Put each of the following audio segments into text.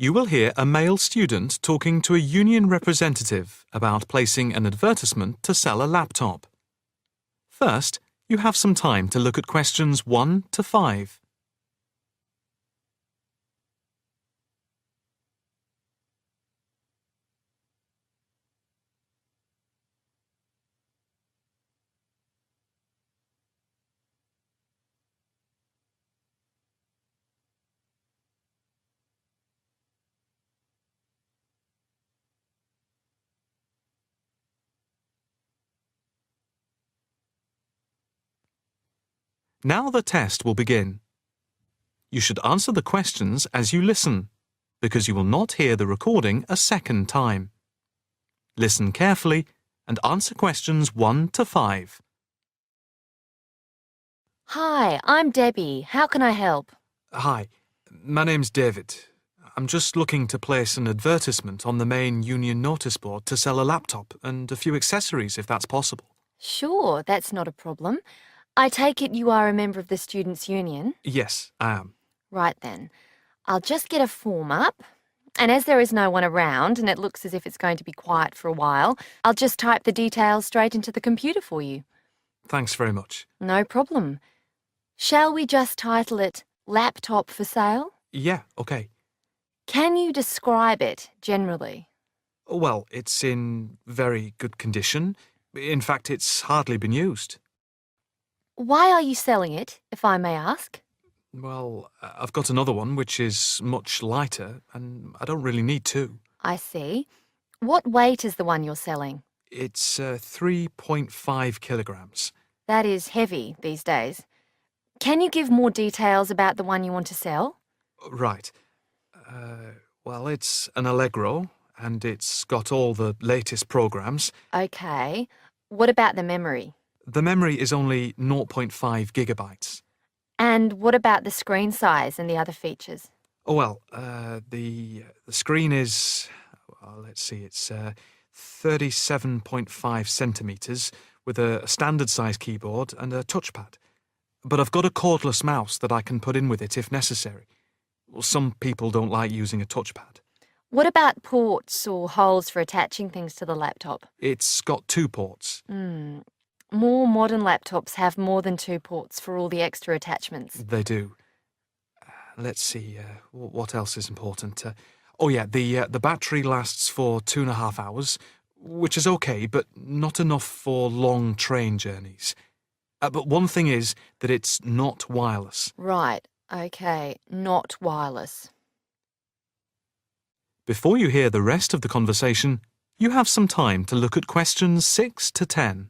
You will hear a male student talking to a union representative about placing an advertisement to sell a laptop. First, you have some time to look at questions 1 to 5. Now the test will begin. You should answer the questions as you listen, because you will not hear the recording a second time. Listen carefully and answer questions 1 to 5. Hi, I'm Debbie. How can I help? Hi, my name's David. I'm just looking to place an advertisement on the main union notice board to sell a laptop and a few accessories if that's possible. Sure, that's not a problem. I take it you are a member of the Students' Union? Yes, I am. Right then. I'll just get a form up. And as there is no one around and it looks as if it's going to be quiet for a while, I'll just type the details straight into the computer for you. Thanks very much. No problem. Shall we just title it Laptop for Sale? Yeah, okay. Can you describe it generally? Well, it's in very good condition. In fact, it's hardly been used. Why are you selling it, if I may ask? Well, I've got another one which is much lighter, and I don't really need two. I see. What weight is the one you're selling? It's 3.5 kilograms. That is heavy these days. Can you give more details about the one you want to sell? Right. Well, it's an Allegro, and it's got all the latest programs. Okay. What about the memory? The memory is only 0.5 gigabytes. And what about the screen size and the other features? Oh, well, the screen is, well, let's see, it's 37.5 centimetres with a standard size keyboard and a touchpad. But I've got a cordless mouse that I can put in with it if necessary. Well, some people don't like using a touchpad. What about ports or holes for attaching things to the laptop? It's got 2 ports. More modern laptops have more than 2 ports for all the extra attachments. They do. Let's see, what else is important? The battery lasts for 2.5 hours, which is okay, but not enough for long train journeys. But one thing is that it's not wireless. Right, okay, not wireless. Before you hear the rest of the conversation, you have some time to look at questions 6 to 10.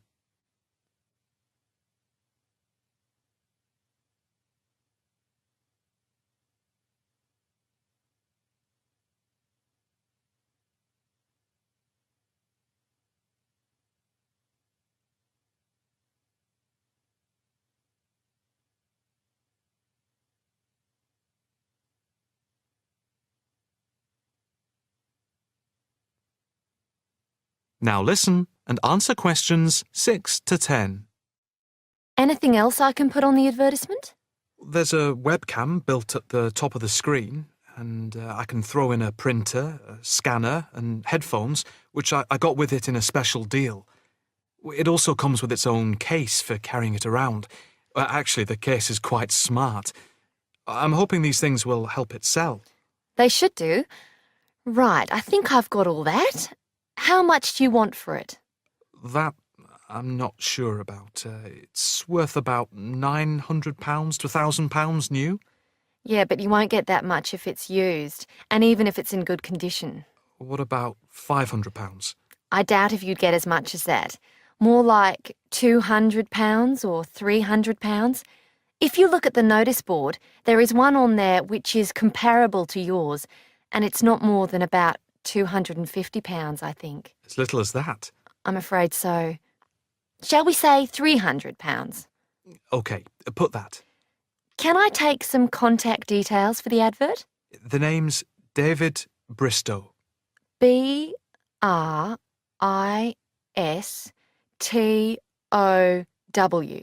Now listen and answer questions 6 to 10. Anything else I can put on the advertisement? There's a webcam built at the top of the screen, and I can throw in a printer, a scanner, and headphones, which I got with it in a special deal. It also comes with its own case for carrying it around. Actually, the case is quite smart. I'm hoping these things will help it sell. They should do. Right, I think I've got all that. How much do you want for it? That I'm not sure about. It's worth about £900 to £1,000 new. Yeah, but you won't get that much if it's used, and even if it's in good condition. What about £500? I doubt if you'd get as much as that. More like £200 or £300. If you look at the notice board, there is one on there which is comparable to yours, and it's not more than about £250, I think. As little as that? I'm afraid so. Shall we say £300? OK, put that. Can I take some contact details for the advert? The name's David Bristow. Bristow.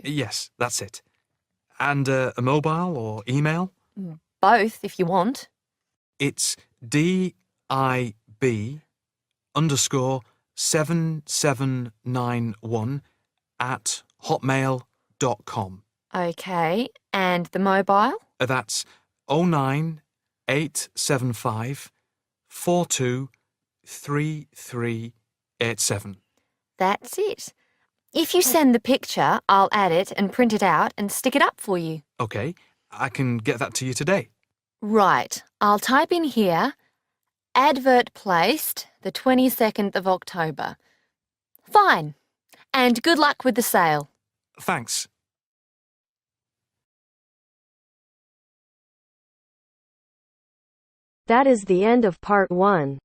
Yes, that's it. And a mobile or email? Both, if you want. It's DIB_7791 OK, and the mobile? That's 09875 423387. That's it. If you send the picture, I'll add it and print it out and stick it up for you. OK, I can get that to you today. Right, I'll type in here, advert placed the 22nd of October. Fine. And good luck with the sale. Thanks. That is the end of part 1.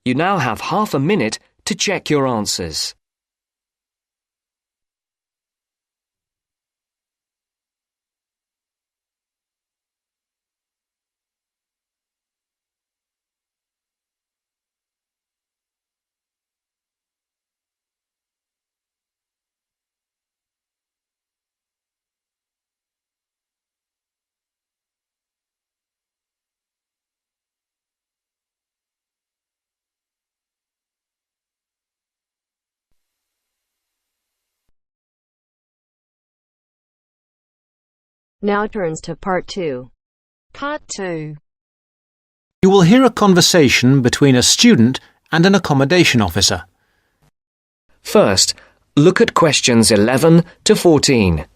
You now have half a minute to check your answers. Now turns to part 2. Part 2. You will hear a conversation between a student and an accommodation officer. First, look at questions 11 to 14.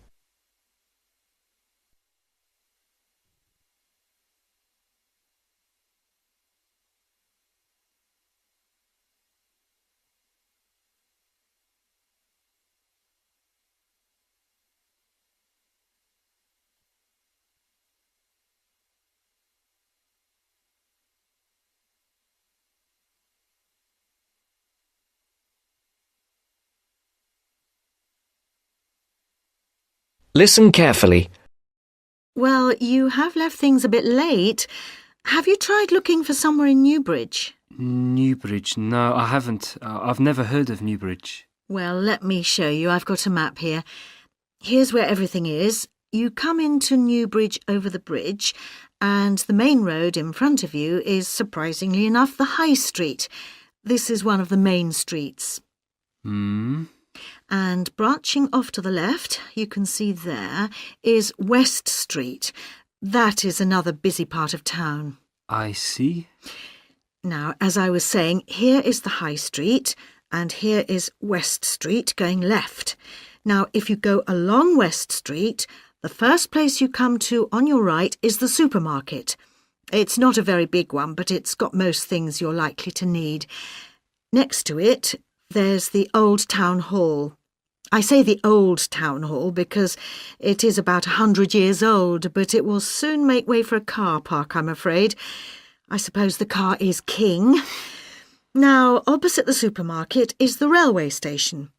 Listen carefully. Well, you have left things a bit late. Have you tried looking for somewhere in Newbridge? Newbridge? No, I haven't. I've never heard of Newbridge. Well, let me show you. I've got a map here. Here's where everything is. You come into Newbridge over the bridge, and the main road in front of you is, surprisingly enough, the High Street. This is one of the main streets. And branching off to the left, you can see there, is West Street. That is another busy part of town. I see. Now, as I was saying, here is the High Street, and here is West Street going left. Now, if you go along West Street, the first place you come to on your right is the supermarket. It's not a very big one, but it's got most things you're likely to need. Next to it, there's the Old Town Hall. I say the Old Town Hall because it is about 100 years old, but it will soon make way for a car park, I'm afraid. I suppose the car is king. Now, opposite the supermarket is the railway station.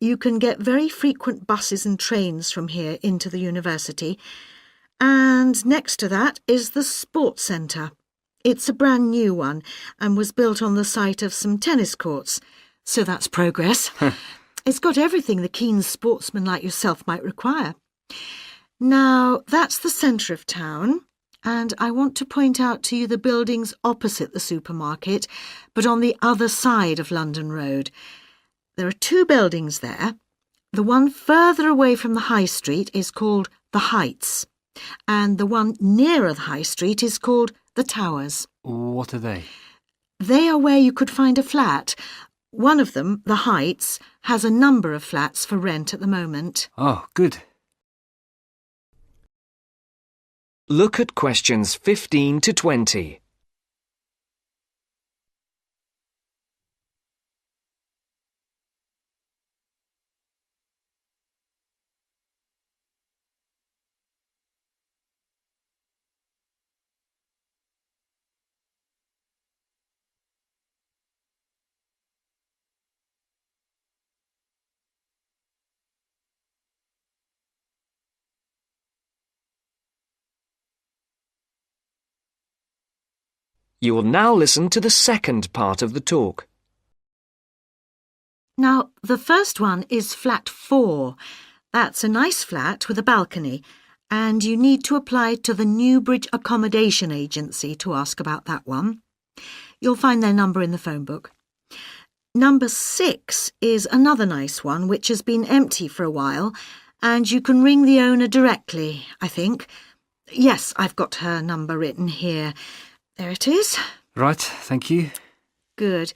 You can get very frequent buses and trains from here into the university. And next to that is the sports centre. It's a brand new one and was built on the site of some tennis courts. So that's progress. It's got everything the keen sportsman like yourself might require. Now, that's the centre of town, and I want to point out to you the buildings opposite the supermarket, but on the other side of London Road. There are two buildings there. The one further away from the High Street is called the Heights, and the one nearer the High Street is called the Towers. What are they? They are where you could find a flat. One of them, the Heights, has a number of flats for rent at the moment. Oh, good. Look at questions 15 to 20. You will now listen to the second part of the talk. Now, the first one is flat 4. That's a nice flat with a balcony, and you need to apply to the Newbridge Accommodation Agency to ask about that one. You'll find their number in the phone book. Number 6 is another nice one which has been empty for a while, and you can ring the owner directly, I think. Yes, I've got her number written here. There it is. Right, thank you. Good.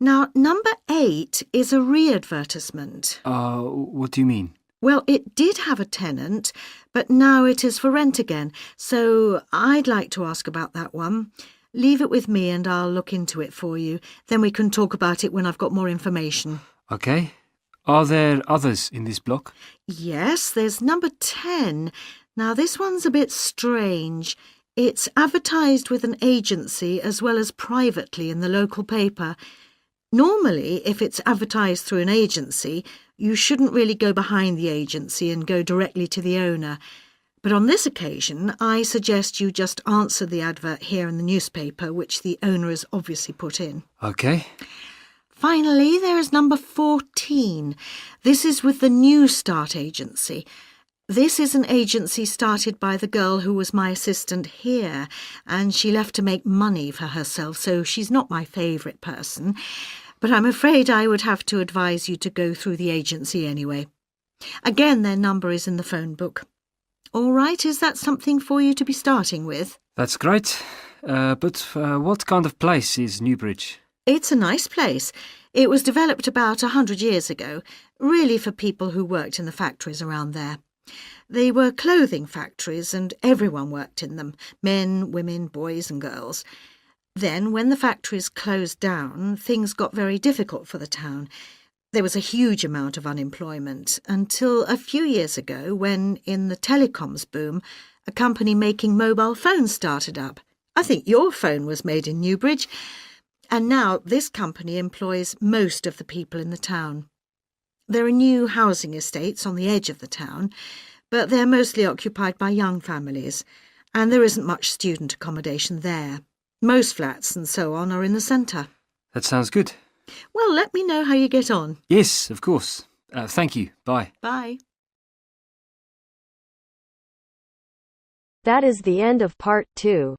Now, number 8 is a re-advertisement. What do you mean? Well, it did have a tenant, but now it is for rent again, so I'd like to ask about that one. Leave it with me and I'll look into it for you. Then we can talk about it when I've got more information. Okay. Are there others in this block? Yes, there's number 10. Now, this one's a bit strange. It's advertised with an agency as well as privately in the local paper. Normally, if it's advertised through an agency, you shouldn't really go behind the agency and go directly to the owner. But on this occasion, I suggest you just answer the advert here in the newspaper, which the owner has obviously put in. Okay. Finally, there is number 14. This is with the New Start agency. This is an agency started by the girl who was my assistant here, and she left to make money for herself, so she's not my favourite person. But I'm afraid I would have to advise you to go through the agency anyway. Again, their number is in the phone book. All right, is that something for you to be starting with? That's great. But what kind of place is Newbridge? It's a nice place. It was developed about 100 years ago, really for people who worked in the factories around there. They were clothing factories and everyone worked in them, men, women, boys and girls. Then, when the factories closed down, things got very difficult for the town. There was a huge amount of unemployment until a few years ago when, in the telecoms boom, a company making mobile phones started up. I think your phone was made in Newbridge. And now this company employs most of the people in the town. There are new housing estates on the edge of the town, but they're mostly occupied by young families, and there isn't much student accommodation there. Most flats and so on are in the centre. That sounds good. Well, let me know how you get on. Yes, of course. Thank you. Bye. Bye. That is the end of part 2.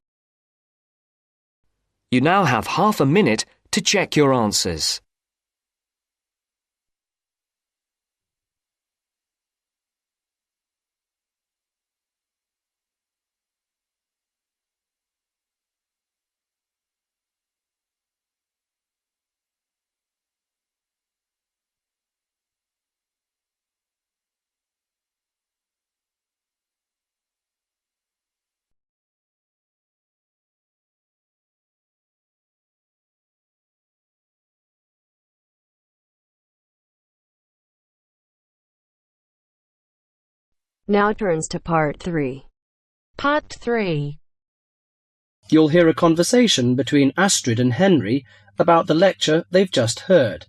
You now have half a minute to check your answers. Now turns to part 3. Part 3. You'll hear a conversation between Astrid and Henry about the lecture they've just heard.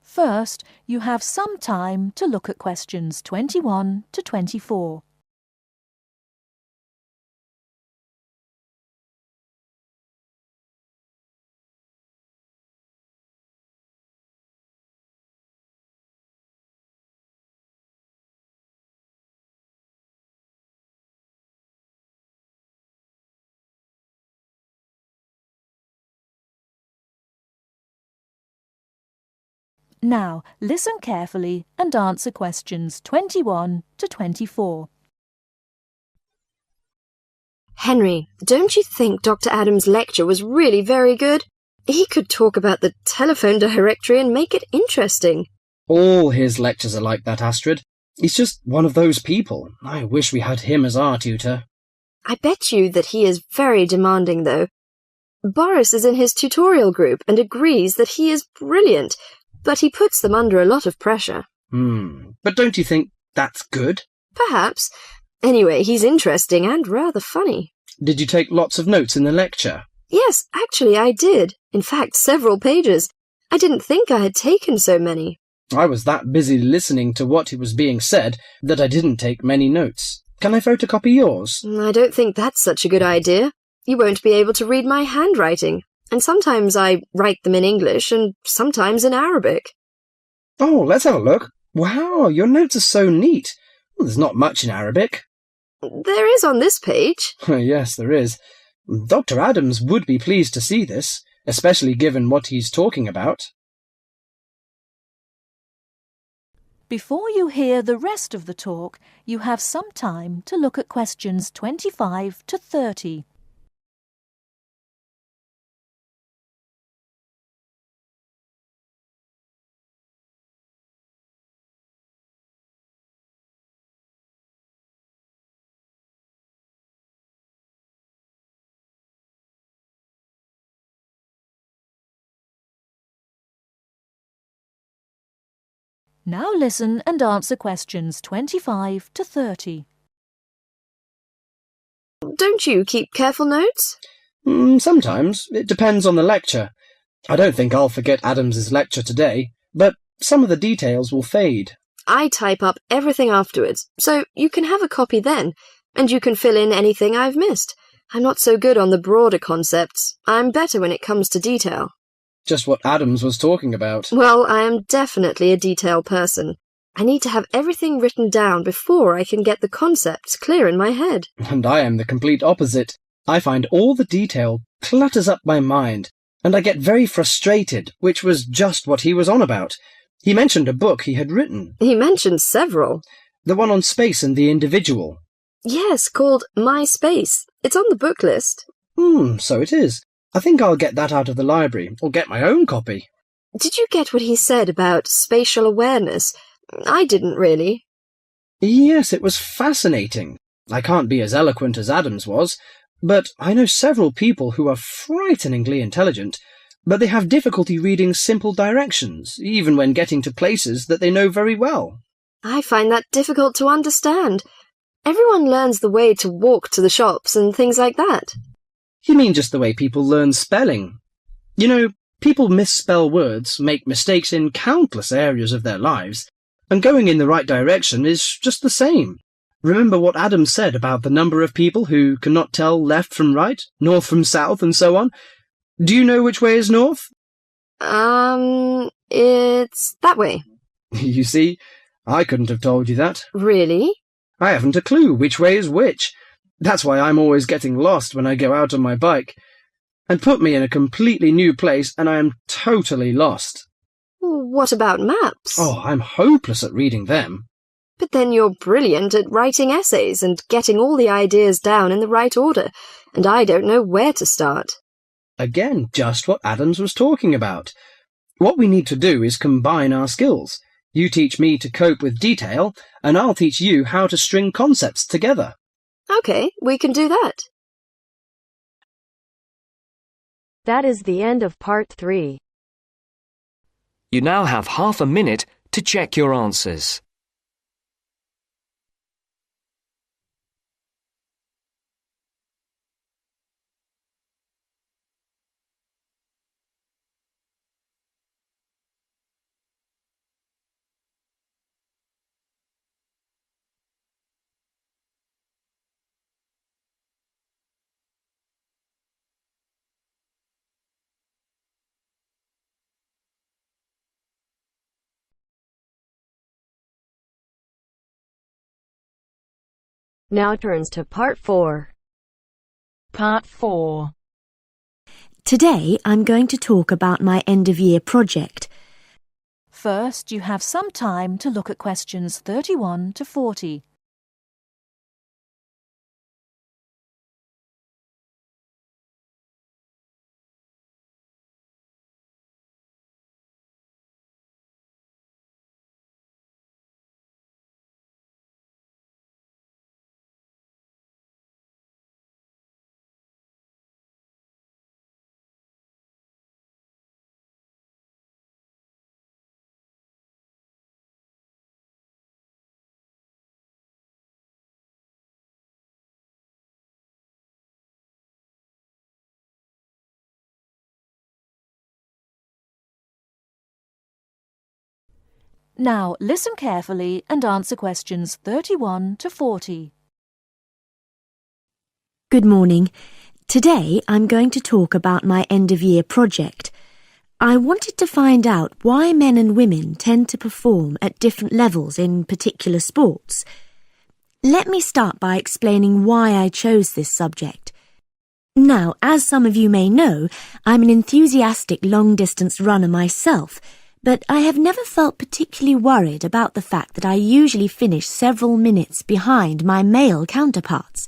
First, you have some time to look at questions 21 to 24. Now, listen carefully and answer questions 21 to 24. Henry, don't you think Dr. Adams' lecture was really very good? He could talk about the telephone directory and make it interesting. All his lectures are like that, Astrid. He's just one of those people. I wish we had him as our tutor. I bet you that he is very demanding, though. Boris is in his tutorial group and agrees that he is brilliant, but he puts them under a lot of pressure. But don't you think that's good? Perhaps. Anyway, he's interesting and rather funny. Did you take lots of notes in the lecture? Yes, actually I did. In fact, several pages. I didn't think I had taken so many. I was that busy listening to what was being said that I didn't take many notes. Can I photocopy yours? I don't think that's such a good idea. You won't be able to read my handwriting. And sometimes I write them in English and sometimes in Arabic. Oh, let's have a look. Wow, your notes are so neat. There's not much in Arabic. There is on this page. Yes, there is. Dr. Adams would be pleased to see this, especially given what he's talking about. Before you hear the rest of the talk, you have some time to look at questions 25 to 30. Now listen and answer questions 25 to 30. Don't you keep careful notes? Sometimes. It depends on the lecture. I don't think I'll forget Adams's lecture today, but some of the details will fade. I type up everything afterwards, so you can have a copy then, and you can fill in anything I've missed. I'm not so good on the broader concepts. I'm better when it comes to detail. Just what Adams was talking about. Well, I am definitely a detail person. I need to have everything written down before I can get the concepts clear in my head. And I am the complete opposite. I find all the detail clutters up my mind, and I get very frustrated, which was just what he was on about. He mentioned a book he had written. He mentioned several. The one on space and the individual. Yes, called My Space. It's on the book list. So it is. I think I'll get that out of the library, or get my own copy. Did you get what he said about spatial awareness? I didn't really. Yes, it was fascinating. I can't be as eloquent as Adams was, but I know several people who are frighteningly intelligent, but they have difficulty reading simple directions, even when getting to places that they know very well. I find that difficult to understand. Everyone learns the way to walk to the shops and things like that. You mean just the way people learn spelling? You know, people misspell words, make mistakes in countless areas of their lives, and going in the right direction is just the same. Remember what Adam said about the number of people who cannot tell left from right, north from south, and so on? Do you know which way is north? It's that way. You see, I couldn't have told you that. Really? I haven't a clue which way is which. That's why I'm always getting lost when I go out on my bike. And put me in a completely new place and I am totally lost. What about maps? Oh, I'm hopeless at reading them. But then you're brilliant at writing essays and getting all the ideas down in the right order, and I don't know where to start. Again, just what Adams was talking about. What we need to do is combine our skills. You teach me to cope with detail, and I'll teach you how to string concepts together. Okay, we can do that. That is the end of part 3. You now have half a minute to check your answers. Now turns to part 4. Part 4. Today I'm going to talk about my end-of-year project. First, you have some time to look at questions 31 to 40. Now listen carefully and answer questions 31 to 40. Good morning. Today I'm going to talk about my end-of-year project. I wanted to find out why men and women tend to perform at different levels in particular sports. Let me start by explaining why I chose this subject. Now, as some of you may know, I'm an enthusiastic long-distance runner myself, but I have never felt particularly worried about the fact that I usually finish several minutes behind my male counterparts.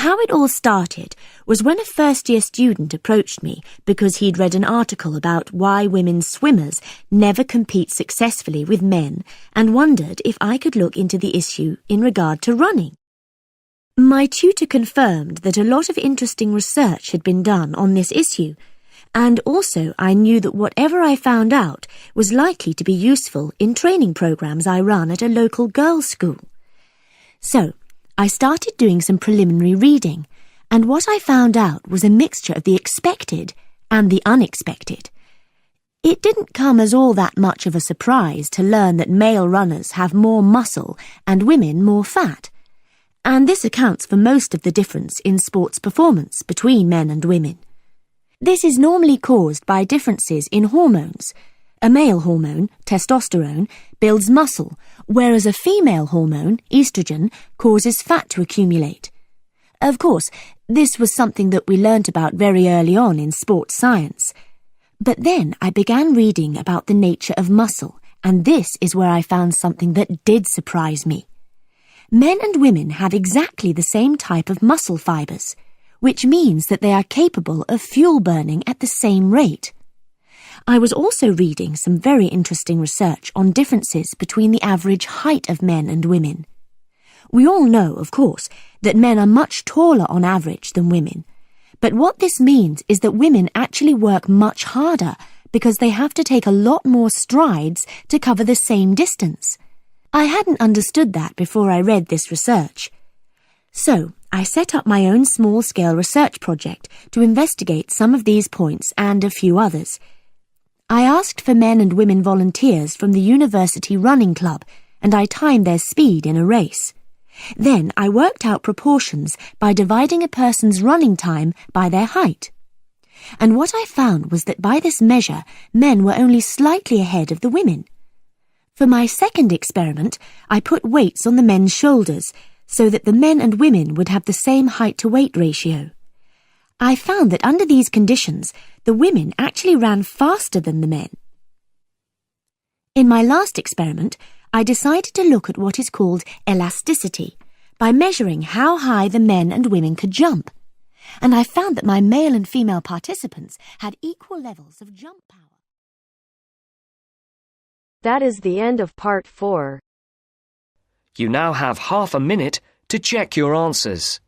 How it all started was when a first-year student approached me because he'd read an article about why women swimmers never compete successfully with men and wondered if I could look into the issue in regard to running. My tutor confirmed that a lot of interesting research had been done on this issue, and also I knew that whatever I found out was likely to be useful in training programs I run at a local girls' school. So, I started doing some preliminary reading, and what I found out was a mixture of the expected and the unexpected. It didn't come as all that much of a surprise to learn that male runners have more muscle and women more fat, and this accounts for most of the difference in sports performance between men and women. This is normally caused by differences in hormones. A male hormone, testosterone, builds muscle, whereas a female hormone, estrogen, causes fat to accumulate. Of course, this was something that we learnt about very early on in sports science. But then I began reading about the nature of muscle, and this is where I found something that did surprise me. Men and women have exactly the same type of muscle fibers, which means that they are capable of fuel burning at the same rate. I was also reading some very interesting research on differences between the average height of men and women. We all know, of course, that men are much taller on average than women, but what this means is that women actually work much harder because they have to take a lot more strides to cover the same distance. I hadn't understood that before I read this research. So, I set up my own small-scale research project to investigate some of these points and a few others. I asked for men and women volunteers from the university running club, and I timed their speed in a race. Then I worked out proportions by dividing a person's running time by their height. And what I found was that by this measure, men were only slightly ahead of the women. For my second experiment, I put weights on the men's shoulders, so that the men and women would have the same height-to-weight ratio. I found that under these conditions, the women actually ran faster than the men. In my last experiment, I decided to look at what is called elasticity, by measuring how high the men and women could jump. And I found that my male and female participants had equal levels of jump power. That is the end of part 4. You now have half a minute to check your answers.